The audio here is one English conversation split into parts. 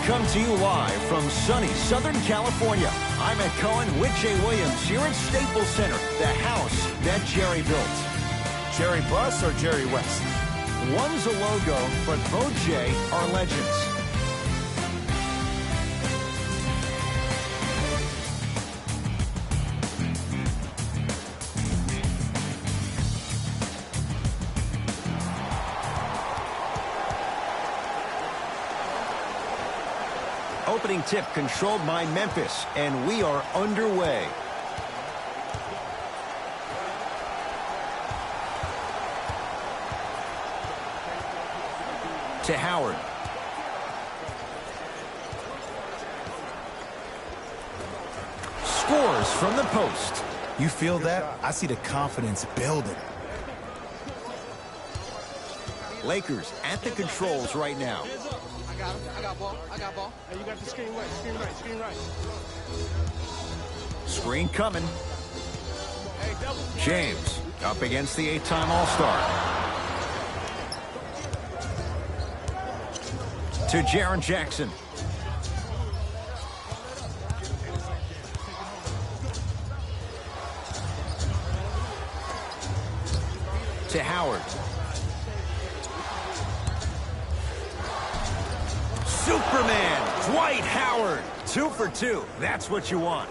come to you live from sunny Southern California. I'm Ed Cohen with Jay Williams here at Staples Center, the house that Jerry built. Jerry Buss or Jerry West? One's a logo, but both, Jay, are legends. Opening tip controlled by Memphis, and we are underway. To Howard. Scores from the post. You feel that? I see the confidence building. Lakers at the controls right now. I got ball. Hey, you got the screen right. Screen coming. James up against the 8-time All-Star. To Jaren Jackson. To Howard. Superman, Dwight Howard. 2 for 2. That's what you want.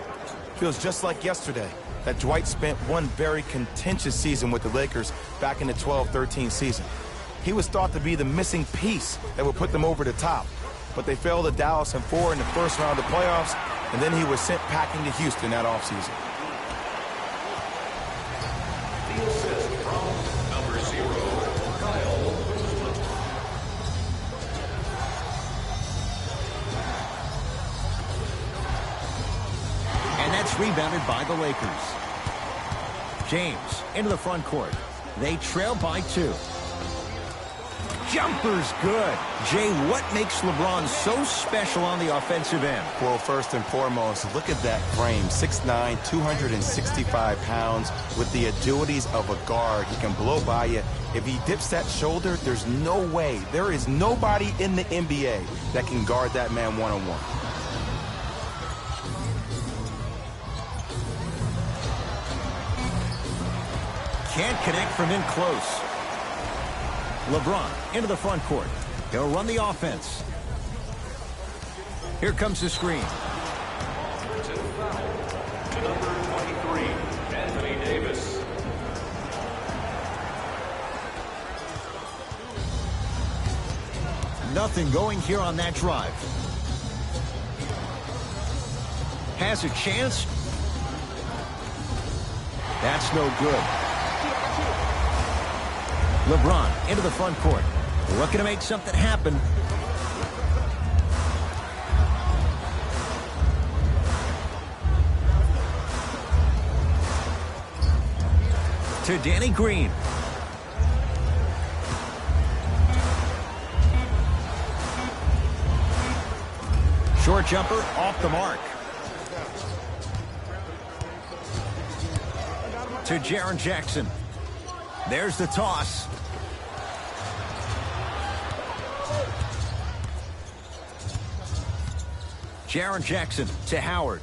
Feels just like yesterday that Dwight spent one very contentious season with the Lakers back in the 12-13 season. He was thought to be the missing piece that would put them over the top. But they fell to Dallas in 4 in the first round of the playoffs, and then he was sent packing to Houston that offseason. The assist from number 0, Kyle. And that's rebounded by the Lakers. James into the front court. They trail by 2. Jumper's good. Jay, what makes LeBron so special on the offensive end? Well, first and foremost, look at that frame. 6'9", 265 pounds with the agilities of a guard. He can blow by you. If he dips that shoulder, there's no way. There is nobody in the NBA that can guard that man one-on-one. Can't connect from in close. LeBron into the front court. He'll run the offense. Here comes the screen. To number 23, Anthony Davis. Nothing going here on that drive. Has a chance. That's no good. LeBron into the front court. Looking to make something happen. To Danny Green. Short jumper off the mark. To Jaren Jackson. There's the toss. Jaren Jackson to Howard.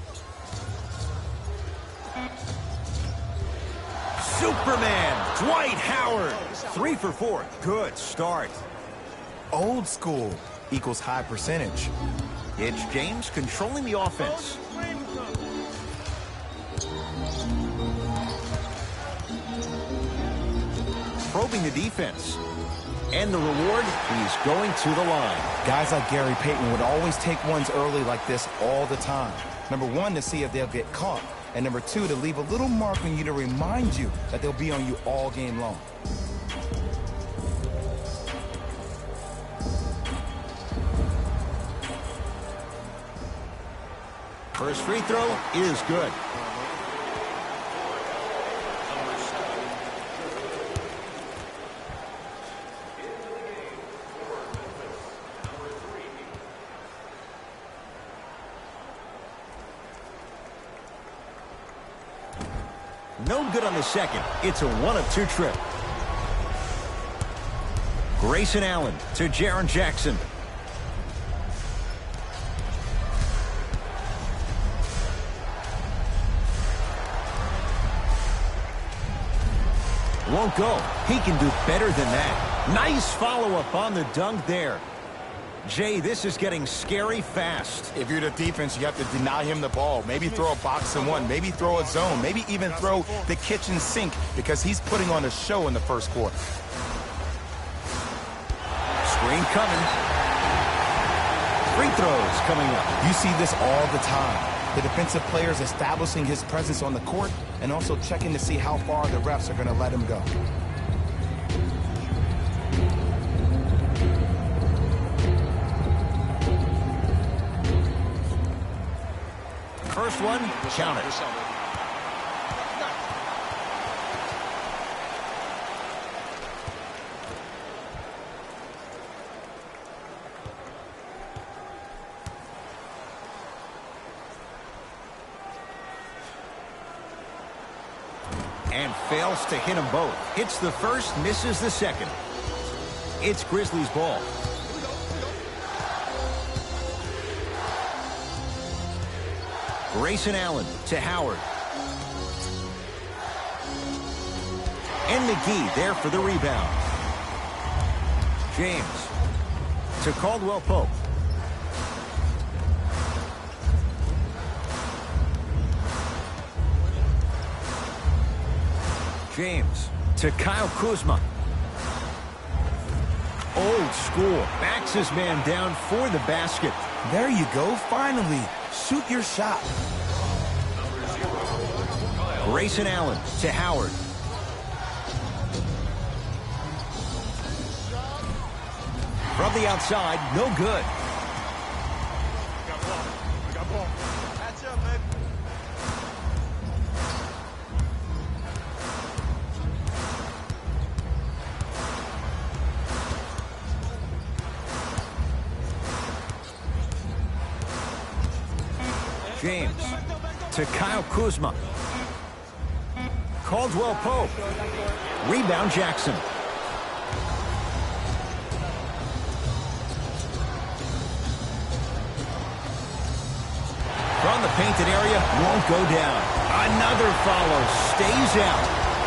Superman, Dwight Howard. 3 for 4. Good start. Old school equals high percentage. It's James controlling the offense. Probing the defense. And the reward, he's going to the line. Guys like Gary Payton would always take ones early like this all the time. Number 1, to see if they'll get caught. And number 2, to leave a little mark on you to remind you that they'll be on you all game long. First free throw is good. No good on the second. It's a 1 of 2 trip. Grayson Allen to Jaren Jackson. won't go. He can do better than that. Nice follow-up on the dunk there. Jay, this is getting scary fast. If you're the defense, you have to deny him the ball. Maybe throw a box and one. Maybe throw a zone. Maybe even throw the kitchen sink because he's putting on a show in the first quarter. Screen coming. Free throws coming up. You see this all the time. The defensive players establishing his presence on the court and also checking to see how far the refs are going to let him go. First one, count it. And fails to hit them both. Hits the first, misses the second. It's Grizzlies ball. Grayson Allen to Howard. And McGee there for the rebound. James to Caldwell Pope. James to Kyle Kuzma. Old school. Backs his man down for the basket. There you go. Finally. Shoot your shot. Grayson Allen to Howard. From the outside, no good. I got ball. Catch up, baby. James to Kyle Kuzma. Caldwell Pope. Rebound Jackson. From the painted area, won't go down. Another follow, stays out.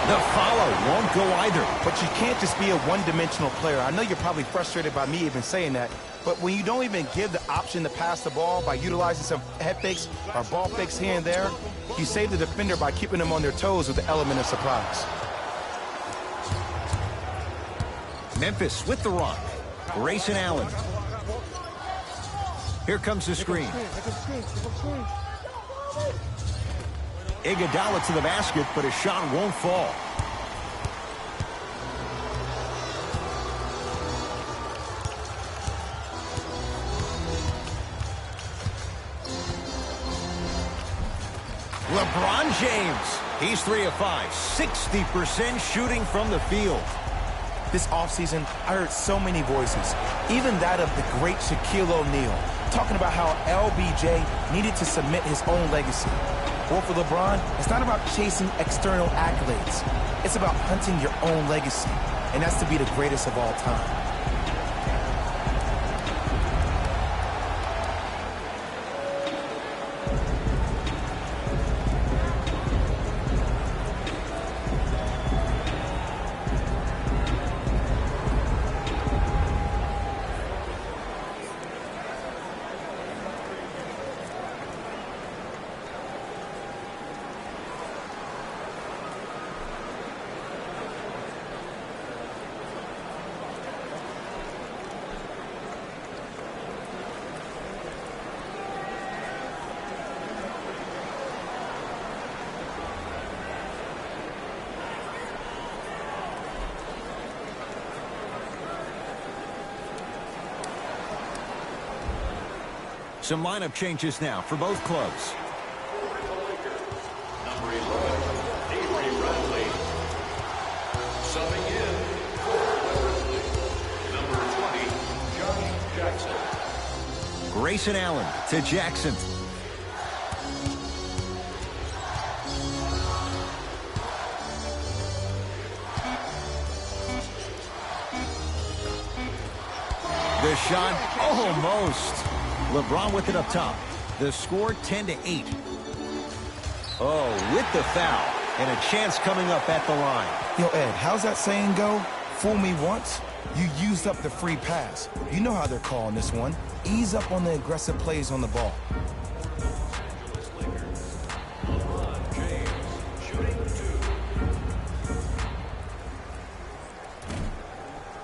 The follow won't go either. But you can't just be a one-dimensional player. I know you're probably frustrated by me even saying that, but when you don't even give the option to pass the ball by utilizing some head fakes or ball fakes here and there, you save the defender by keeping them on their toes with the element of surprise. Memphis with the rock. Grayson Allen. Here comes the screen. Iguodala to the basket, but his shot won't fall. LeBron James. He's 3 of 5. 60% shooting from the field. This offseason, I heard so many voices, even that of the great Shaquille O'Neal, talking about how LBJ needed to submit his own legacy. Well, for LeBron, it's not about chasing external accolades. It's about hunting your own legacy, and that's to be the greatest of all time. Some lineup changes now for both clubs. Number 11, Avery Bradley. Subbing in for Grizzlies. Number 20, Josh Jackson. Grayson Allen to Jackson. The shot almost. LeBron with it up top. The score 10-8. Oh, with the foul. And a chance coming up at the line. Yo, Ed, how's that saying go? Fool me once, you used up the free pass. You know how they're calling this one. Ease up on the aggressive plays on the ball.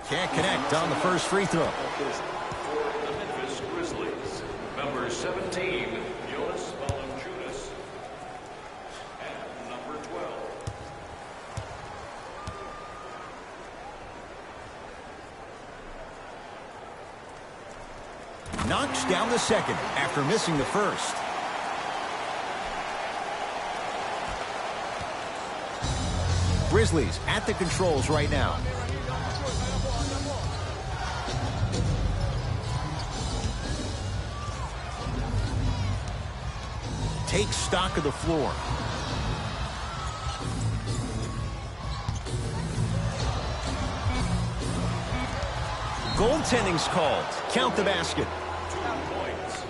Can't connect on the first free throw. The Memphis Grizzlies, number 17, Jonas Valanciunas, and number 12. Knocks down the second after missing the first. Grizzlies at the controls right now. Take stock of the floor. Goaltending's called. Count the basket. 2 points.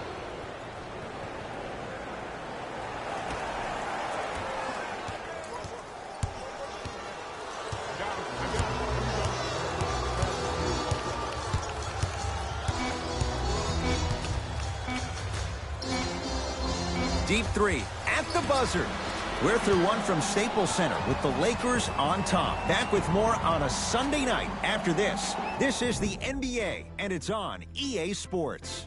Deep three at the buzzer. We're through one from Staples Center with the Lakers on top. Back with more on a Sunday night after this. This is the NBA, and it's on EA Sports.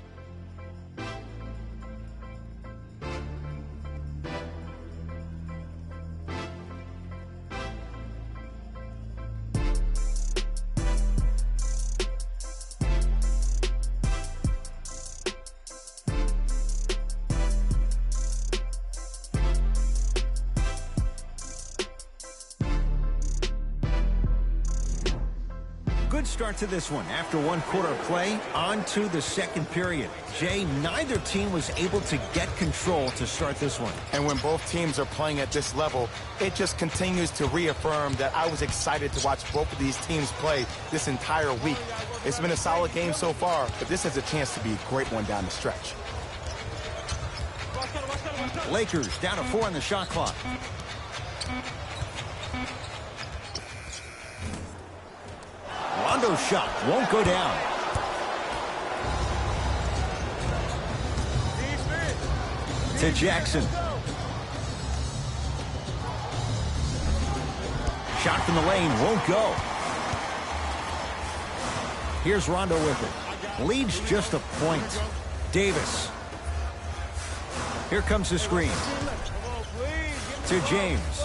Good start to this one. After one quarter play, on to the second period. Jay, neither team was able to get control to start this one. And when both teams are playing at this level, it just continues to reaffirm that I was excited to watch both of these teams play this entire week. It's been a solid game so far, but this has a chance to be a great one down the stretch. Lakers down to 4 on the shot clock. Rondo's shot won't go down. To Jackson. Shot from the lane won't go. Here's Rondo with it. Leads just a point. Davis. Here comes the screen. To James.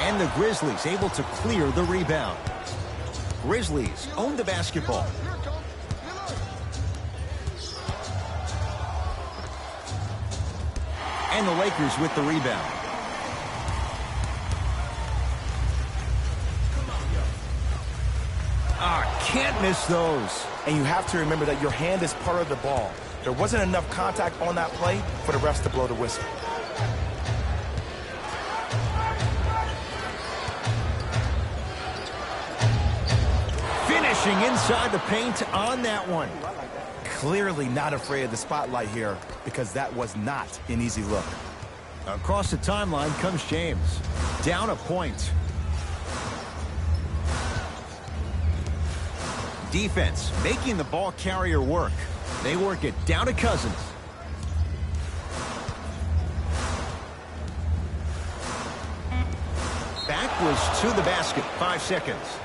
And the Grizzlies able to clear the rebound. Grizzlies own the basketball. And the Lakers with the rebound. Can't miss those. And you have to remember that your hand is part of the ball. There wasn't enough contact on that play for the refs to blow the whistle. Finishing inside the paint on that one. Clearly not afraid of the spotlight here because that was not an easy look. Across the timeline comes James. Down a point. Defense making the ball carrier work. They work it down to Cousins. Back was to the basket. 5 seconds.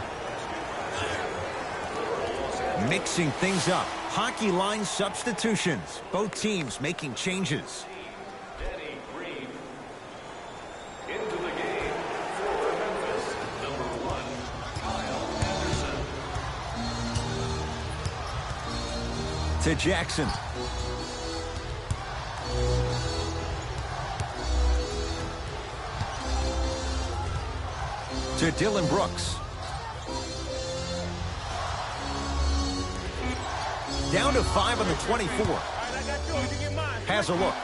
Mixing things up. Hockey line substitutions. Both teams making changes. Danny Green into the game for Memphis. Number 1, Kyle Anderson. To Jackson. To Dylan Brooks. Down to 5 on the 24. Has a look.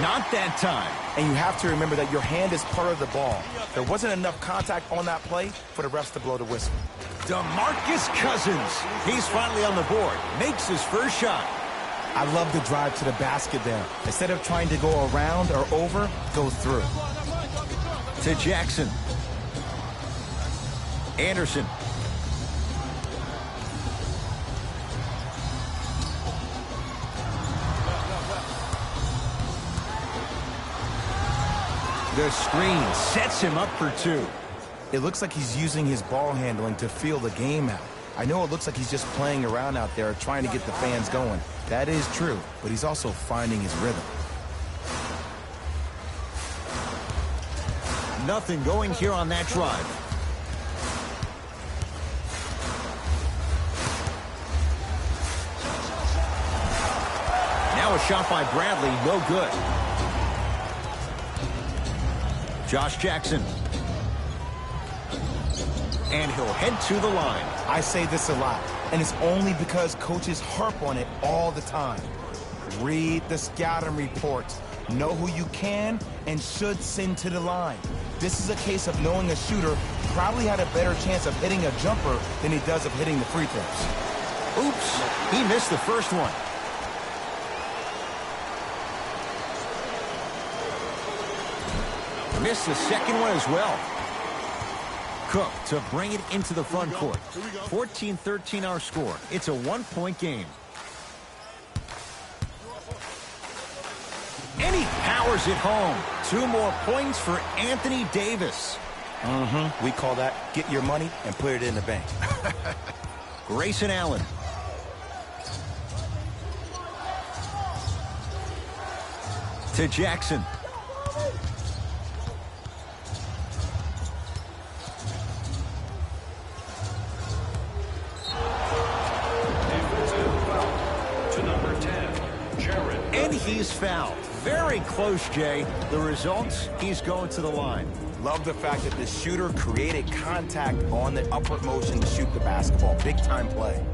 Not that time. And you have to remember that your hand is part of the ball. There wasn't enough contact on that play for the refs to blow the whistle. DeMarcus Cousins. He's finally on the board. Makes his first shot. I love the drive to the basket there. Instead of trying to go around or over, go through. To Jackson. Anderson. The screen sets him up for two. It looks like he's using his ball handling to feel the game out. I know it looks like he's just playing around out there trying to get the fans going. That is true, but he's also finding his rhythm. Nothing going here on that drive. Now a shot by Bradley, no good. Josh Jackson. And he'll head to the line. I say this a lot, and it's only because coaches harp on it all the time. Read the scouting reports. Know who you can and should send to the line. This is a case of knowing a shooter probably had a better chance of hitting a jumper than he does of hitting the free throws. Oops, he missed the first one. Missed the second one as well. Cook to bring it into the front court. 14-13 our score. It's a one-point game. And he powers it home. 2 more points for Anthony Davis. We call that get your money and put it in the bank. Grayson Allen. To Jackson. And he's fouled. Very close, Jay. The results, he's going to the line. Love the fact that the shooter created contact on the upward motion to shoot the basketball. Big time play.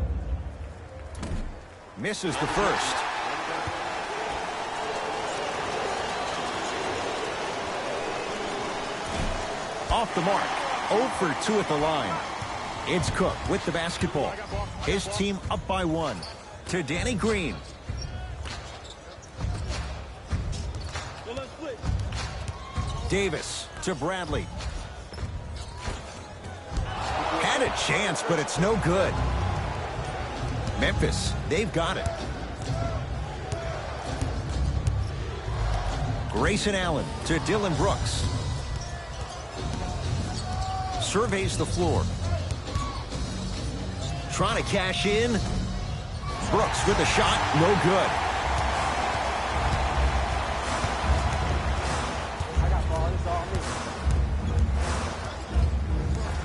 Misses the first. Off the mark. 0 for 2 at the line. It's Cook with the basketball. His team up by 1. To Danny Green. Davis to Bradley. Had a chance, but it's no good. Memphis, they've got it. Grayson Allen to Dylan Brooks. Surveys the floor. Trying to cash in. Brooks with a shot, no good.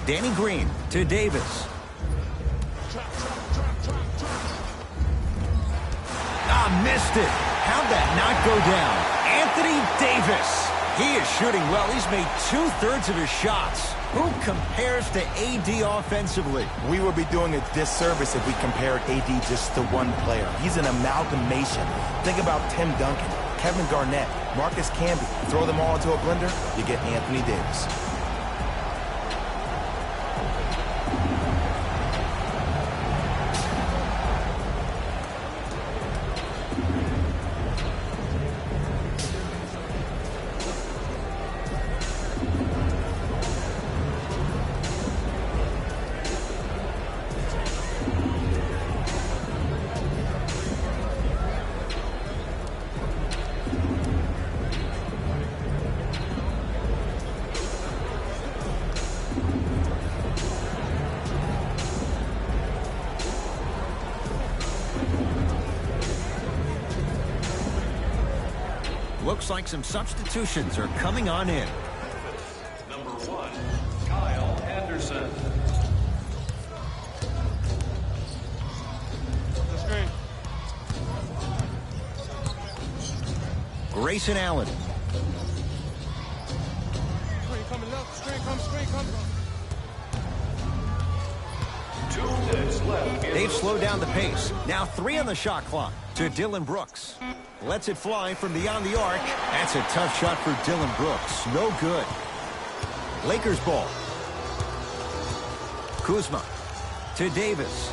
Danny Green to Davis. Missed it. How'd that not go down? Anthony Davis. He is shooting well. He's made 2/3 of his shots. Who compares to AD offensively? We would be doing a disservice if we compared AD just to one player. He's an amalgamation. Think about Tim Duncan, Kevin Garnett, Marcus Camby. Throw them all into a blender, you get Anthony Davis. Looks like some substitutions are coming on in. Number 1, Kyle Anderson. The screen. Grayson Allen. Screen coming left. Screen coming. 2 minutes left. They've slowed down the pace. Now 3 on the shot clock to Dylan Brooks. Lets it fly from beyond the arc. That's a tough shot for Dylan Brooks. No good. Lakers ball. Kuzma to Davis.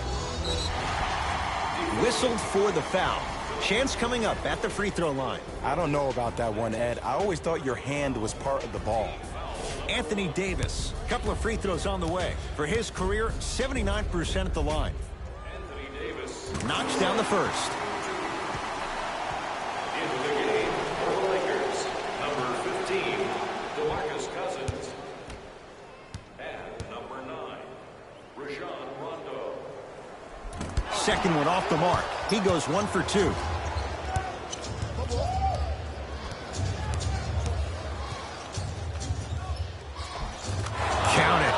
Whistled for the foul. Chance coming up at the free throw line. I don't know about that one, Ed. I always thought your hand was part of the ball. Anthony Davis, couple of free throws on the way. For his career, 79% at the line. Anthony Davis. Knocks down the first. Into the game for the Lakers, number 15, DeMarcus Cousins. And number 9, Rajon Rondo. Second one off the mark. He goes 1 for 2. Count it.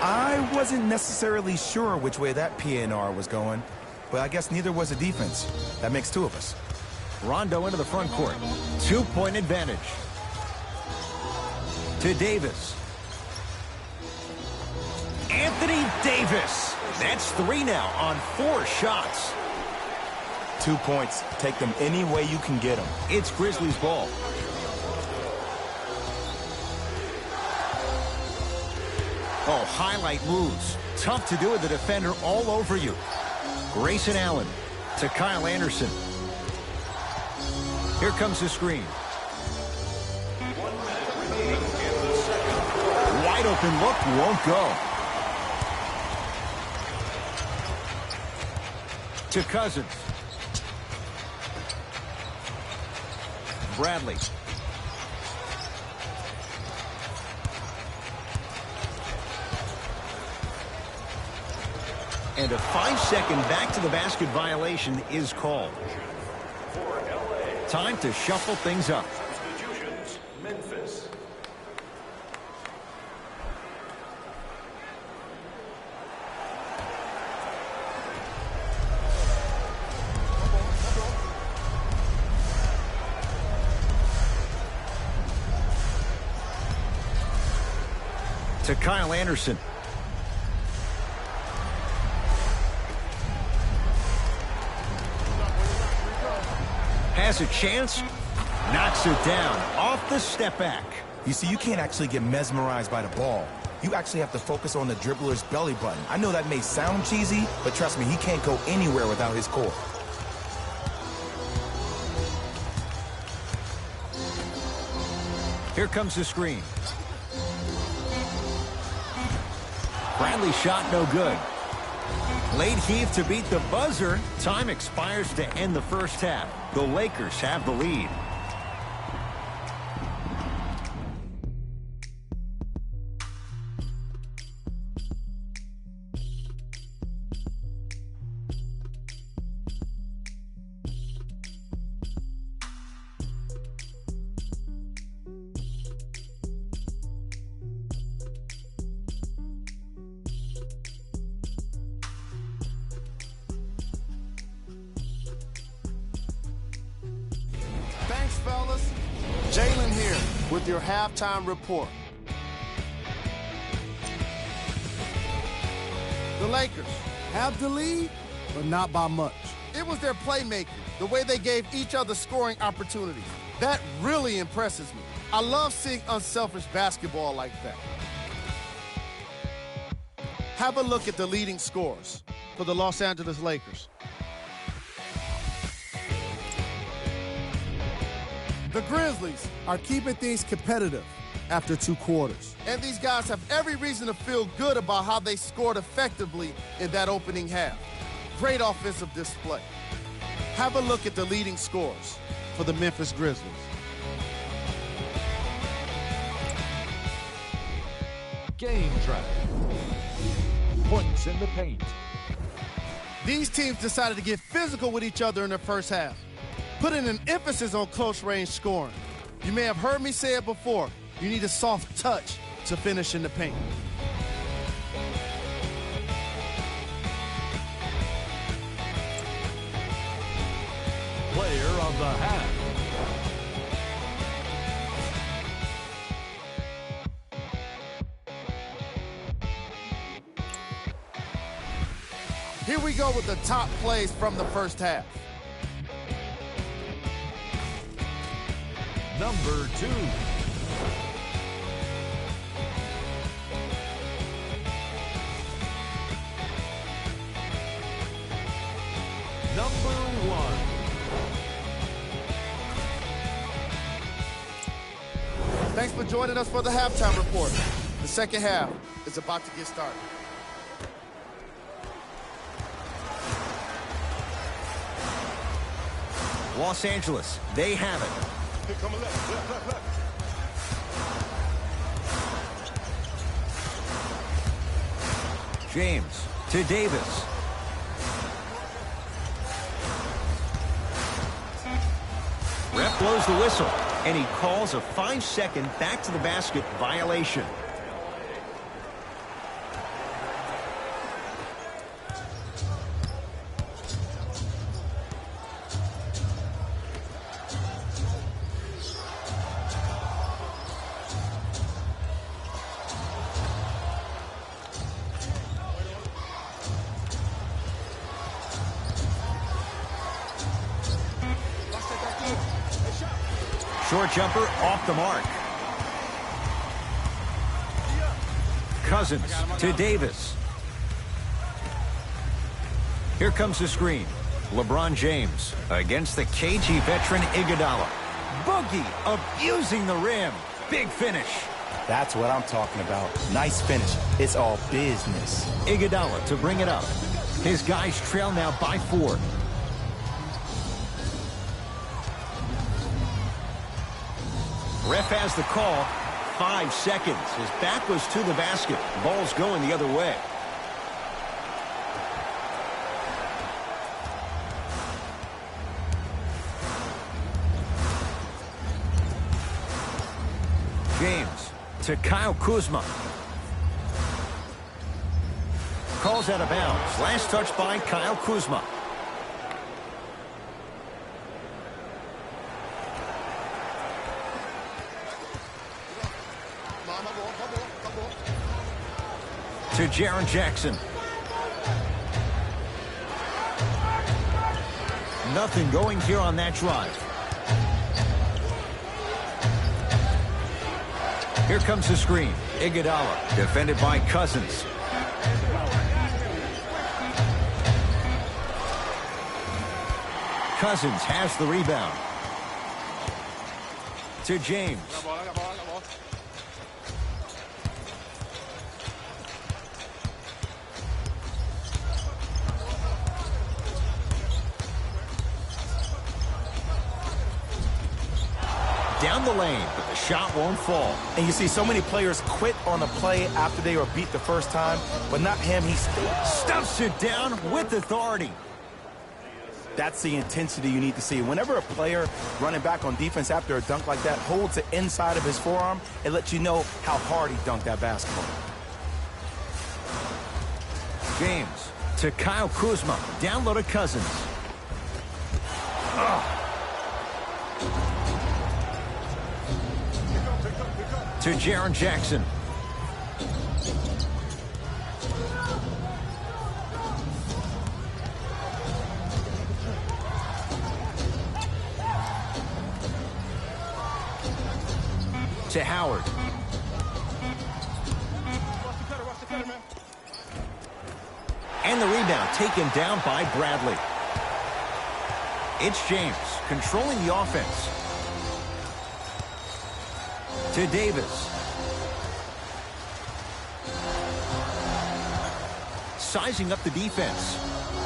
I wasn't necessarily sure which way that PNR was going, but I guess neither was the defense. That makes 2 of us. Rondo into the front court. 2-point advantage. To Davis. Anthony Davis. That's 3 now on 4 shots. 2 points. Take them any way you can get them. It's Grizzlies ball. Oh, highlight moves. Tough to do with the defender all over you. Grayson Allen to Kyle Anderson. Here comes the screen. 1 minute remaining in the second. Wide open look, won't go. To Cousins. Bradley. And a 5-second back-to-the-basket violation is called. For LA. Time to shuffle things up. Substitutions, Memphis. To Kyle Anderson. Has a chance. Knocks it down. Off the step back. You see, you can't actually get mesmerized by the ball. You actually have to focus on the dribbler's belly button. I know that may sound cheesy, but trust me, he can't go anywhere without his core. Here comes the screen. Bradley shot no good. Late heave to beat the buzzer. Time expires to end the first half. The Lakers have the lead. Thanks, fellas. Jalen here with your halftime report. The Lakers have the lead, but not by much. It was their playmaking, the way they gave each other scoring opportunities. That really impresses me. I love seeing unselfish basketball like that. Have a look at the leading scorers for the Los Angeles Lakers. The Grizzlies are keeping things competitive after 2 quarters. And these guys have every reason to feel good about how they scored effectively in that opening half. Great offensive display. Have a look at the leading scorers for the Memphis Grizzlies. Game track. Points in the paint. These teams decided to get physical with each other in the first half, putting an emphasis on close-range scoring. You may have heard me say it before. You need a soft touch to finish in the paint. Player of the half. Here we go with the top plays from the first half. Number 2. Number 1. Thanks for joining us for the halftime report. The second half is about to get started. Los Angeles, they have it. Here coming left. James to Davis. Ref blows the whistle, and he calls a 5-second back to the basket violation. Short jumper off the mark. Cousins to Davis. Here comes the screen. LeBron James against the cagey veteran Iguodala. Boogie abusing the rim. Big finish. That's what I'm talking about. Nice finish. It's all business. Iguodala to bring it up. His guys trail now by 4. Ref has the call. 5 seconds. His back was to the basket. Ball's going the other way. James to Kyle Kuzma. Calls out of bounds. Last touch by Kyle Kuzma. To Jaren Jackson. Nothing going here on that drive. Here comes the screen. Iguodala defended by Cousins. Cousins has the rebound. To James. Down the lane, but the shot won't fall. And you see so many players quit on a play after they were beat the first time, but not him. He stuffs it down with authority. That's the intensity you need to see. Whenever a player running back on defense after a dunk like that holds the inside of his forearm, it lets you know how hard he dunked that basketball. James to Kyle Kuzma. Down low to Cousins. To Jaren Jackson. To Howard. And the rebound taken down by Bradley. It's James controlling the offense. To Davis. Sizing up the defense.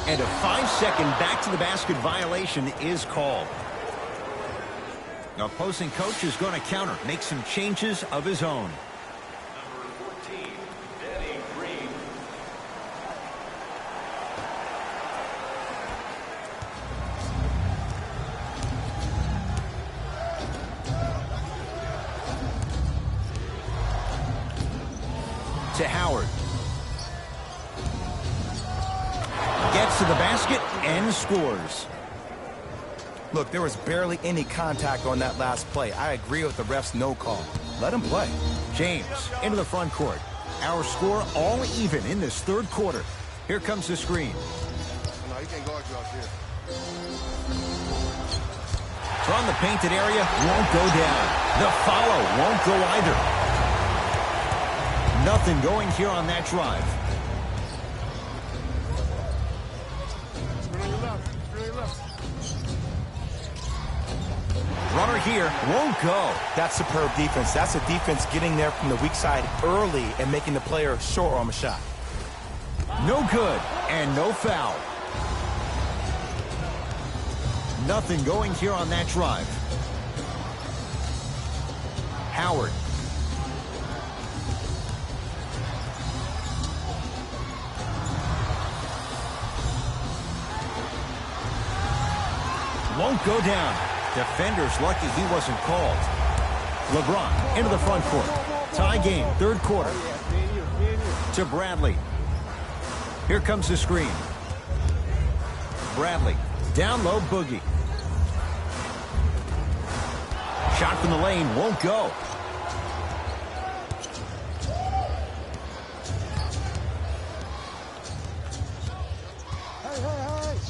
And a 5-second back to the basket violation is called. Opposing coach is going to counter, make some changes of his own. Number 14, Danny Green. To Howard. Gets to the basket and scores. Look, there was barely any contact on that last play. I agree with the ref's no call. Let him play. James into the front court. Our score all even in this third quarter. Here comes the screen. No, he can't guard you out there. From the painted area, won't go down. The follow won't go either. Nothing going here on that drive. Screen on your left. Screen on your left. Runner here won't go. That's superb defense. That's a defense getting there from the weak side early and making the player short arm a shot. No good, and no foul. Nothing going here on that drive. Howard. Won't go down. Defender's lucky he wasn't called. LeBron into the front court. Tie game, third quarter. To Bradley. Here comes the screen. Bradley, down low, Boogie. Shot from the lane, won't go.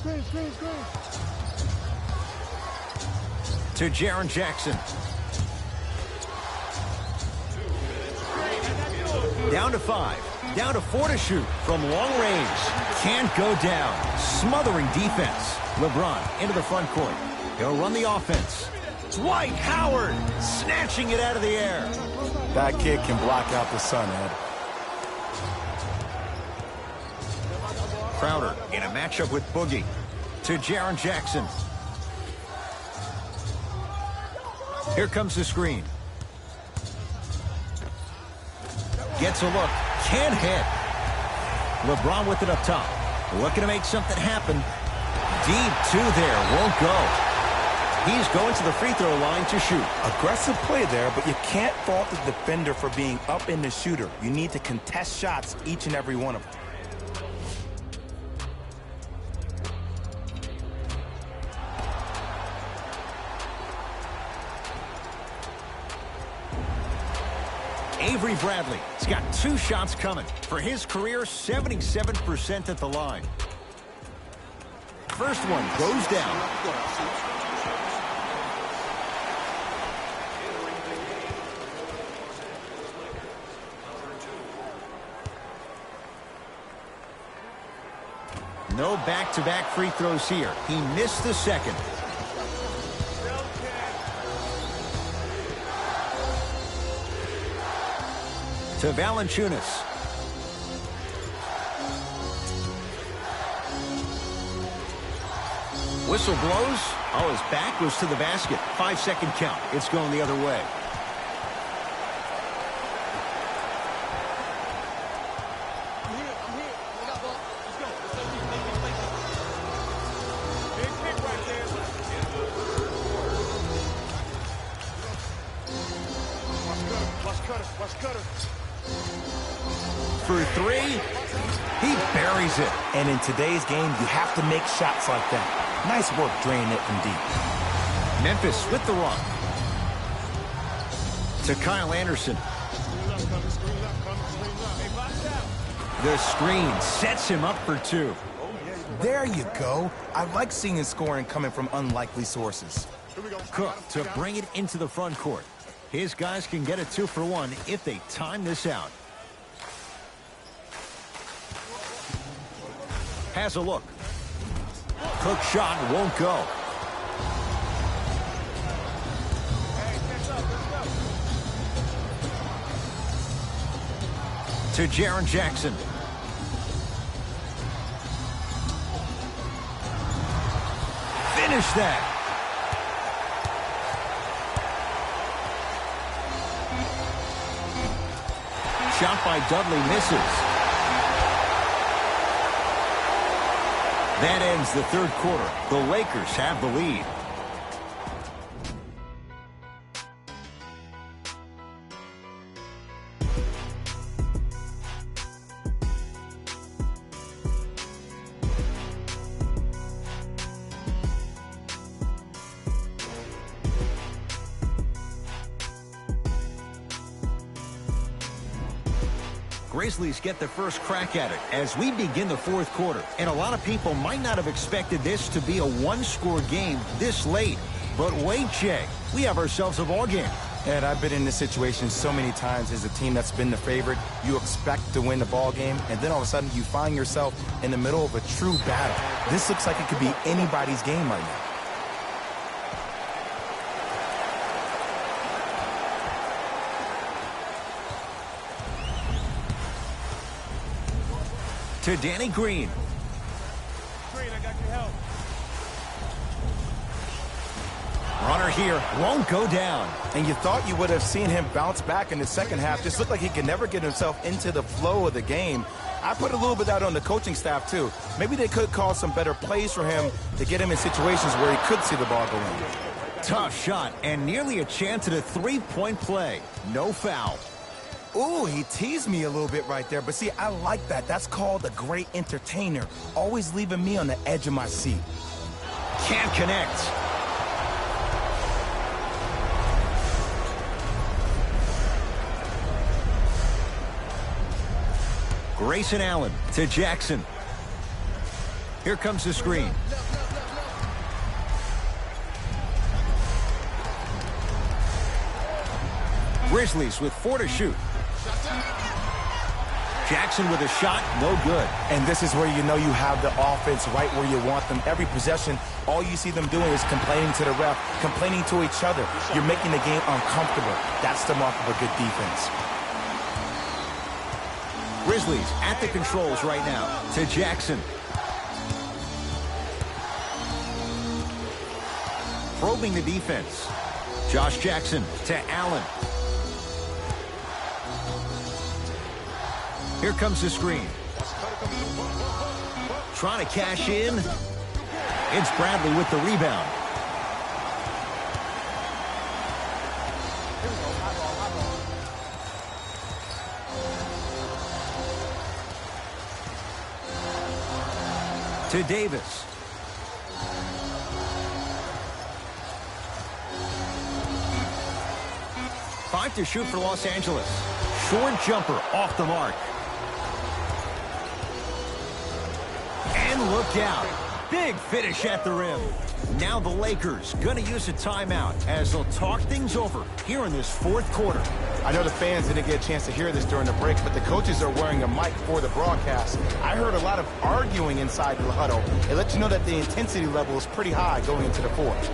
Hey, screen. To Jaren Jackson. Down to 5. Down to 4 to shoot from long range. Can't go down. Smothering defense. LeBron into the front court. He'll run the offense. Dwight Howard snatching it out of the air. That kid can block out the sun, Ed. Crowder in a matchup with Boogie. To Jaren Jackson. Here comes the screen. Gets a look. Can't hit. LeBron with it up top. Looking to make something happen. Deep two there. Won't go. He's going to the free throw line to shoot. Aggressive play there, but you can't fault the defender for being up in the shooter. You need to contest shots, each and every one of them. Avery Bradley has got 2 shots coming. For his career, 77% at the line. First one goes down. No back-to-back free throws here. He missed the second. To Valanciunas. Whistle blows. Oh, his back was to the basket. 5-second count. It's going the other way. I'm here. I got ball. Let's go. Big kick right there. Watch cutter. For 3, he buries it. And in today's game, you have to make shots like that. Nice work draining it from deep. Memphis with the run. To Kyle Anderson. The screen sets him up for 2. There you go. I like seeing scoring coming from unlikely sources. Cook to bring it into the front court. His guys can get a 2 for 1 if they time this out. Has a look. Cook shot won't go. To Jaren Jackson. Finish that. Shot by Dudley misses. That ends the third quarter. The Lakers have the lead. Grizzlies get the first crack at it as we begin the fourth quarter. And a lot of people might not have expected this to be a one-score game this late. But wait, Jay, we have ourselves a ball game. Ed, I've been in this situation so many times as a team that's been the favorite. You expect to win the ball game, and then all of a sudden you find yourself in the middle of a true battle. This looks like it could be anybody's game right now. to Danny Green. Green, I got your help. Runner here won't go down. And you thought you would have seen him bounce back in the second half. Just looked like he could never get himself into the flow of the game. I put a little bit out on the coaching staff, too. Maybe they could call some better plays for him to get him in situations where he could see the ball go in. Tough shot and nearly a chance at a three-point play. No foul. Ooh, he teased me a little bit right there. But see, I like that. That's called a great entertainer. Always leaving me on the edge of my seat. Can't connect. Grayson Allen to Jackson. Here comes the screen. Grizzlies with 4 to shoot. Jackson with a shot, no good. And this is where you know you have the offense right where you want them. Every possession, all you see them doing is complaining to the ref, complaining to each other. You're making the game uncomfortable. That's the mark of a good defense. Grizzlies at the controls right now to Jackson. Probing the defense. Josh Jackson to Allen. Here comes the screen. Trying to cash in. It's Bradley with the rebound. To Davis. Five to shoot for Los Angeles. Short jumper off the mark. And look out. Big finish at the rim. Now the Lakers going to use a timeout as they'll talk things over here in this fourth quarter. I know the fans didn't get a chance to hear this during the break, but the coaches are wearing a mic for the broadcast. I heard a lot of arguing inside the huddle. It lets you know that the intensity level is pretty high going into the fourth.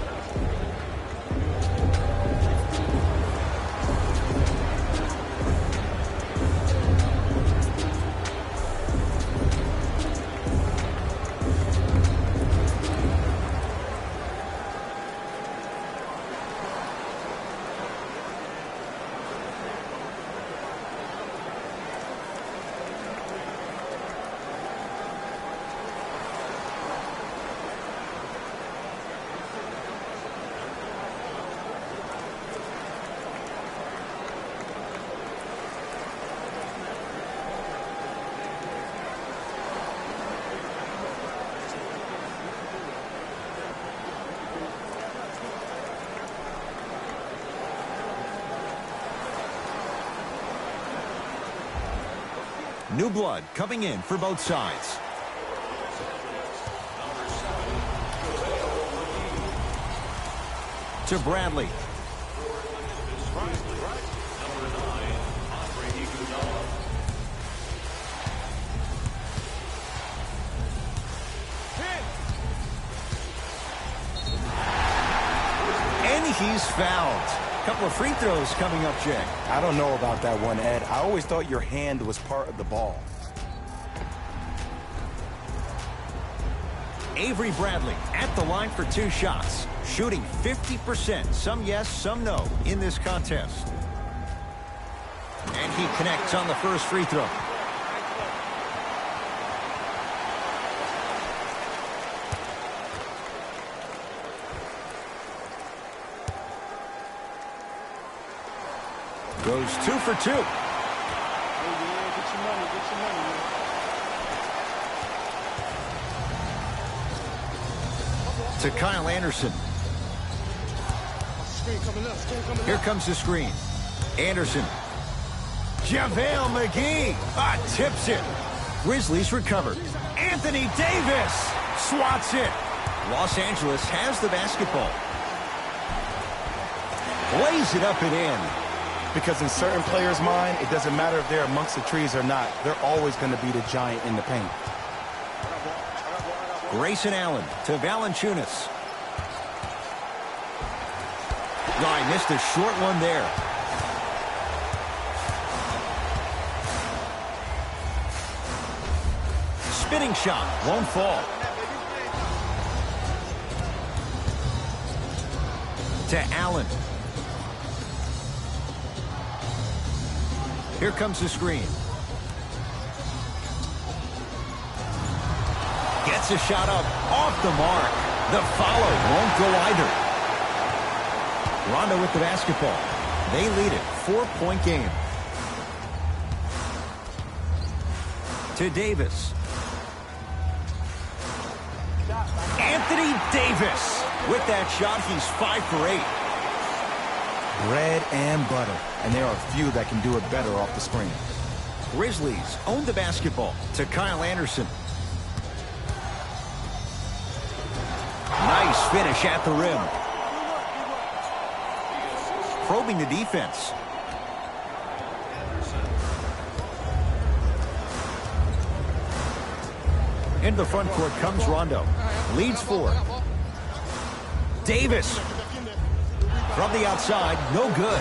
New blood coming in for both sides. To Bradley. And he's fouled. Couple of free throws coming up, Jay. I don't know about that one, Ed. I always thought your hand was part of the ball. Avery Bradley at the line for 2 shots. Shooting 50%. Some yes, some no in this contest. And he connects on the first free throw. Goes 2 for 2. Hey, yeah, get your money, man. To Kyle Anderson. Screen coming up, screen coming up. Here comes the screen. Anderson. JaVale McGee. Tips it. Grizzlies recover. Anthony Davis swats it. Los Angeles has the basketball. Lays it up and in. Because in certain players' mind, it doesn't matter if they're amongst the trees or not. They're always going to be the giant in the paint. Grayson Allen to Valanciunas. No, I missed a short one there. Spinning shot. Won't fall. To Allen. Here comes the screen. Gets a shot up off the mark. The follow won't go either. Rondo with the basketball. They lead it. 4-point game. To Davis. Anthony Davis. With that shot, he's 5 for 8. Bread and butter. And there are few that can do it better off the screen. Grizzlies own the basketball to Kyle Anderson. Nice finish at the rim. Probing the defense. Into the front court comes Rondo. Leads 4. Davis. From the outside, no good.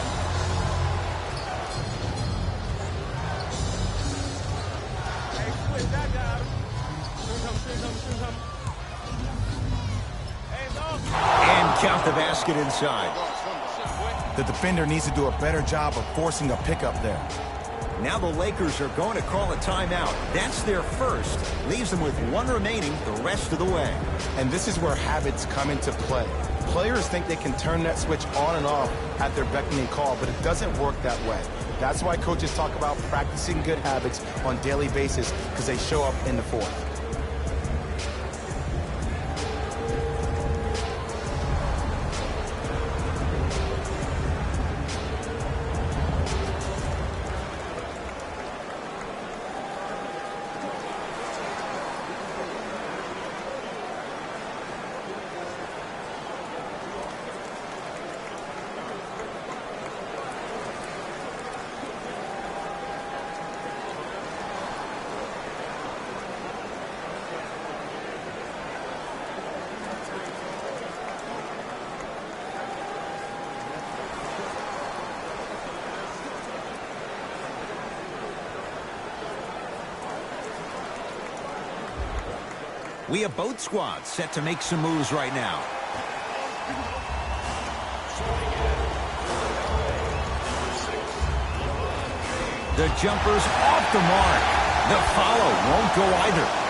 And count the basket inside. The defender needs to do a better job of forcing a pickup there. Now the Lakers are going to call a timeout. That's their first. Leaves them with 1 remaining the rest of the way. And this is where habits come into play. Players think they can turn that switch on and off at their beckoning call, but it doesn't work that way. That's why coaches talk about practicing good habits on a daily basis, because they show up in the fourth. We have both squads set to make some moves right now. The jumper's off the mark. The follow won't go either.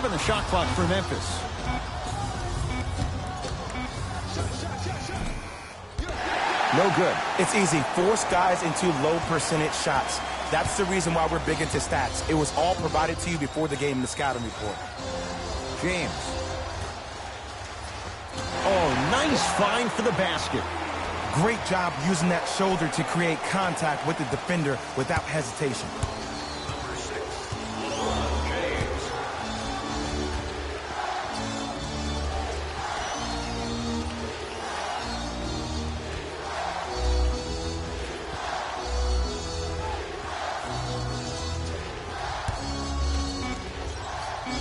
On the shot clock for Memphis. No good. It's easy. Force guys into low percentage shots. That's the reason why we're big into stats. It was all provided to you before the game in the scouting report. James. Oh, nice find for the basket. Great job using that shoulder to create contact with the defender without hesitation.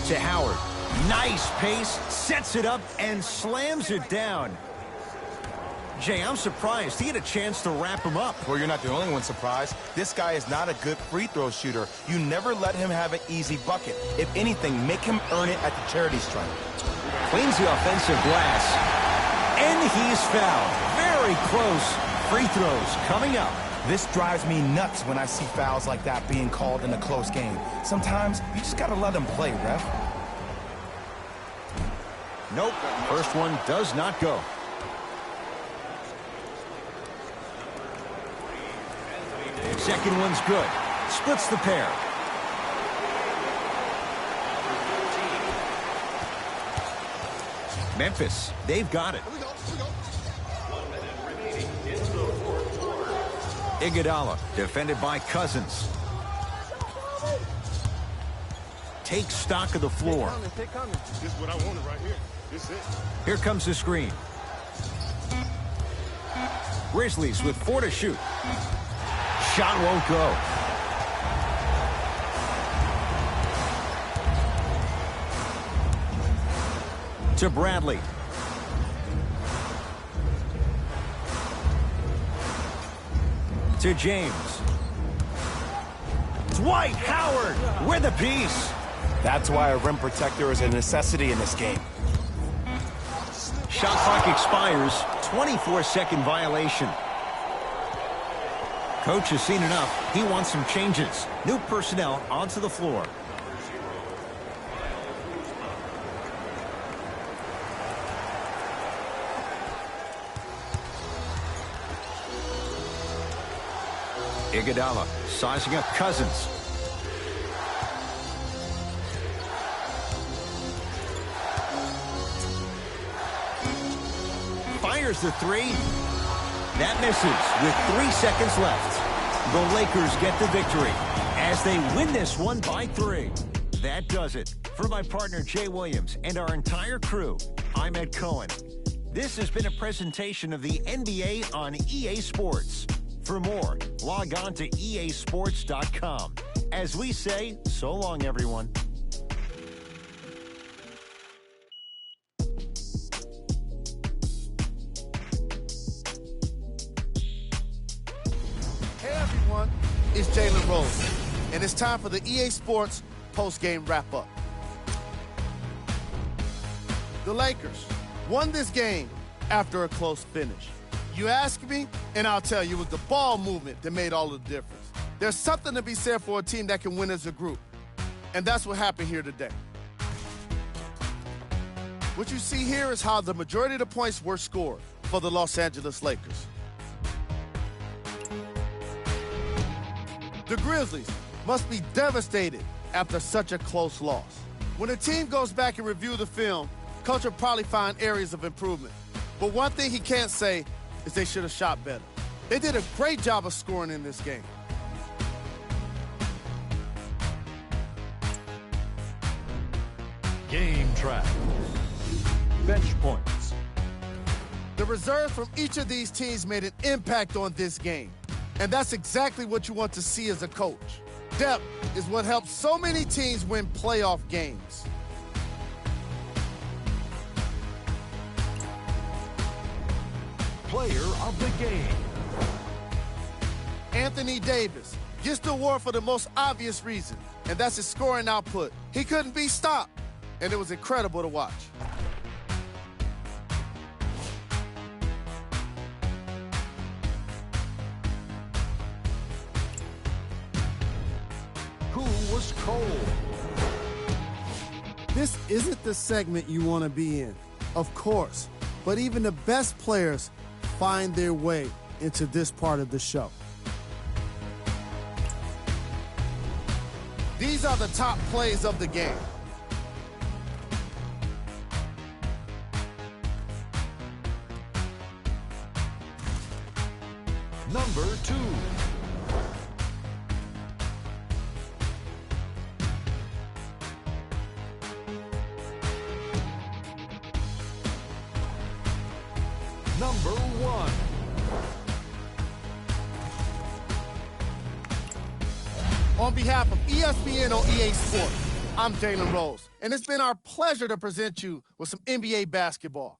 To Howard. Nice pace, sets it up, and slams it down. Jay, I'm surprised. He had a chance to wrap him up. Well, you're not the only one surprised. This guy is not a good free throw shooter. You never let him have an easy bucket. If anything, make him earn it at the charity stripe. Cleans the offensive glass. And he's fouled. Very close. Free throws coming up. This drives me nuts when I see fouls like that being called in a close game. Sometimes you just got to let them play, ref. Nope. First one does not go. Second one's good. Splits the pair. Memphis, they've got it. Iguodala, defended by Cousins. Takes stock of the floor. This is what I wanted right here. This is it. Here comes the screen. Grizzlies with 4 to shoot. Shot won't go. To Bradley. To James. Dwight Howard with a piece. That's why a rim protector is a necessity in this game. Shot clock expires. 24-second violation. Coach has seen enough. He wants some changes. New personnel onto the floor. Iguodala sizing up Cousins. Fires the three. That misses with 3 seconds left. The Lakers get the victory as they win this one by 3. That does it. For my partner Jay Williams and our entire crew, I'm Ed Cohen. This has been a presentation of the NBA on EA Sports. For more, log on to easports.com. As we say, so long, everyone. Hey everyone, it's Jalen Rose, and it's time for the EA Sports post-game wrap-up. The Lakers won this game after a close finish. You ask me, and I'll tell you, it was the ball movement that made all the difference. There's something to be said for a team that can win as a group, and that's what happened here today. What you see here is how the majority of the points were scored for the Los Angeles Lakers. The Grizzlies must be devastated after such a close loss. When a team goes back and review the film, coach will probably find areas of improvement. But one thing he can't say is they should have shot better. They did a great job of scoring in this game. Game track. Bench points. The reserves from each of these teams made an impact on this game. And that's exactly what you want to see as a coach. Depth is what helps so many teams win playoff games. Player of the game. Anthony Davis gets the award for the most obvious reason, and that's his scoring output. He couldn't be stopped, and it was incredible to watch. Who was cold? This isn't the segment you want to be in, of course, but even the best players find their way into this part of the show. These are the top plays of the game. Number 2. Number 1. On behalf of ESPN on EA Sports, I'm Jalen Rose, and it's been our pleasure to present you with some NBA basketball.